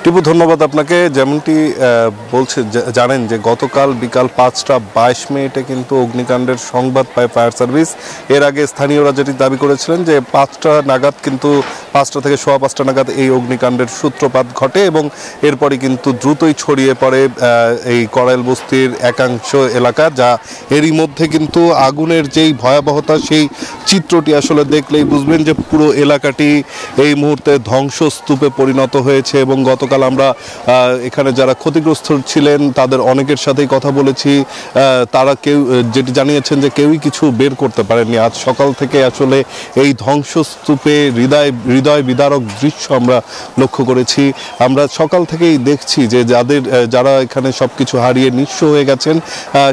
টিপু, ধন্যবাদ আপনাকে। যেমনটি বলছে জানেন যে গতকাল বিকাল 5:22 কিন্তু অগ্নিকাণ্ডের সংবাদ পায় ফায়ার সার্ভিস। এর আগে স্থানীয়রা যেটি দাবি করেছিলেন যে 5টা নাগাদ কিন্তু 5টা থেকে সোয়া 5টা নাগাদ এই অগ্নিকাণ্ডের সূত্রপাত ঘটে এবং এরপরই কিন্তু দ্রুতই ছড়িয়ে পড়ে এই কড়াইল বস্তির একাংশ এলাকা, যা এরই মধ্যে কিন্তু আগুনের যেই ভয়াবহতা সেই চিত্রটি আসলে দেখলেই বুঝবেন যে পুরো এলাকাটি এই মুহূর্তে ধ্বংসস্তূপে পরিণত হয়েছে। এবং গতকাল আমরা এখানে যারা ক্ষতিগ্রস্ত ছিলেন তাদের অনেকের সাথেই কথা বলেছি, তারা কেউ যেটি জানিয়েছেন যে কেউই কিছু বের করতে পারেননি। আজ সকাল থেকে আসলে এই ধ্বংসস্তূপে হৃদয় বিদারক দৃশ্য আমরা লক্ষ্য করেছি। আমরা সকাল থেকেই দেখছি যে যারা এখানে সবকিছু হারিয়ে নিঃস্ব হয়ে গেছেন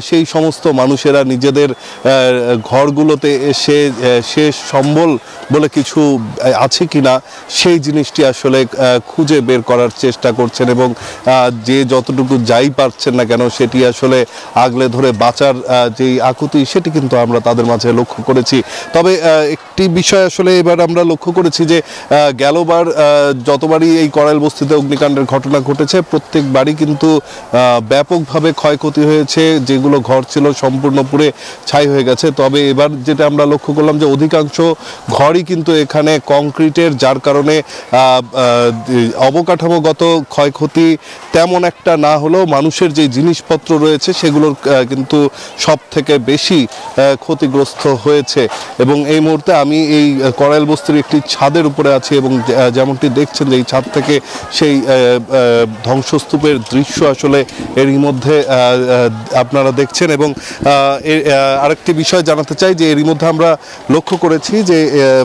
সেই সমস্ত মানুষেরা নিজেদের ঘরগুলোতে এসে শেষ সম্বল বলে কিছু আছে কিনা সেই জিনিসটি আসলে খুঁজে বের করার চেষ্টা করছেন এবং যে যতটুকু যাই পারছেন না কেন সেটি আসলে আগলে ধরে বাঁচার যেই আকুতি সেটি কিন্তু আমরা তাদের মাঝে লক্ষ্য করেছি। তবে একটি বিষয় আসলে এবার আমরা লক্ষ্য করেছি যে গেলবার যতবারই এই কড়াইল বস্তিতে অগ্নিকাণ্ডের ঘটনা ঘটেছে প্রত্যেকবারই কিন্তু ব্যাপকভাবে ক্ষয়ক্ষতি হয়েছে, যেগুলো ঘর ছিল সম্পূর্ণ পুড়ে ছাই হয়ে গেছে। তবে এবার যেটা আমরা লক্ষ্য করলাম যে অধিকাংশ ঘরই কিন্তু এখানে কংক্রিটের, যার কারণে অবকাঠামোগত ক্ষয়ক্ষতি তেমন একটা না হলেও মানুষের যে জিনিসপত্র রয়েছে সেগুলোর কিন্তু সব থেকে বেশি ক্ষতিগ্রস্ত হয়েছে। এবং এই মুহূর্তে আমি এই কড়াইল বস্তির একটি ছাদের উপরে আছি এবং যেমনটি দেখছেন যে এই ছাদ থেকে সেই ধ্বংসস্তূপের দৃশ্য আসলে এরই মধ্যে আপনারা দেখছেন। এবং আরেকটি বিষয় জানাতে চাই যে এরই মধ্যে আমরা লক্ষ্য করেছি যে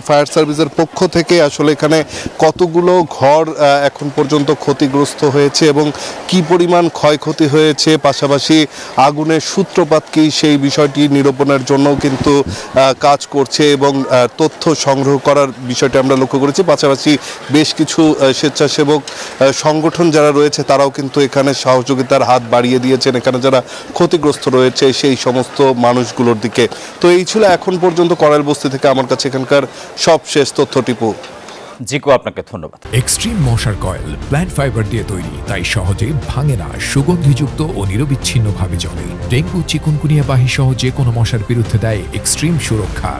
ফায়ার সার্ভিসের পক্ষ থেকে আসলে এখানে কতগুলো ঘর এখন পর্যন্ত ক্ষতিগ্রস্ত হয়েছে এবং কি পরিমাণ ক্ষয়ক্ষতি হয়েছে, পাশাপাশি আগুনের সূত্রপাত কি সেই বিষয়টি নিরূপণের জন্য কিন্তু কাজ করছে এবং তথ্য সংগ্রহ করার বিষয়টি আমরা লক্ষ্য করেছি। পাশাপাশি বেশ কিছু স্বেচ্ছাসেবক সংগঠন যারা রয়েছে তারাও কিন্তু এখানে সহযোগিতার হাত বাড়িয়ে দিয়েছেন এখানে যারা ক্ষতিগ্রস্ত রয়েছে সেই সমস্ত মানুষগুলোর দিকে। তো এই ছিল এখন পর্যন্ত কড়াইল বস্তি থেকে আমার কাছে এখানকার সবশেষ তথ্য। টিপু, জিকো, আপনাকে ধন্যবাদ। এক্সট্রিম মশার কয়েল প্ল্যান্ট ফাইবার দিয়ে তৈরি, তাই সহজে ভাঙে না, সুগন্ধিযুক্ত ও নিরবিচ্ছিন্নভাবে জ্বলে। ডেঙ্গু, চিকুনগুনিয়া বাহি সহ যে কোনো মশার বিরুদ্ধে দেয় এক্সট্রিম সুরক্ষা।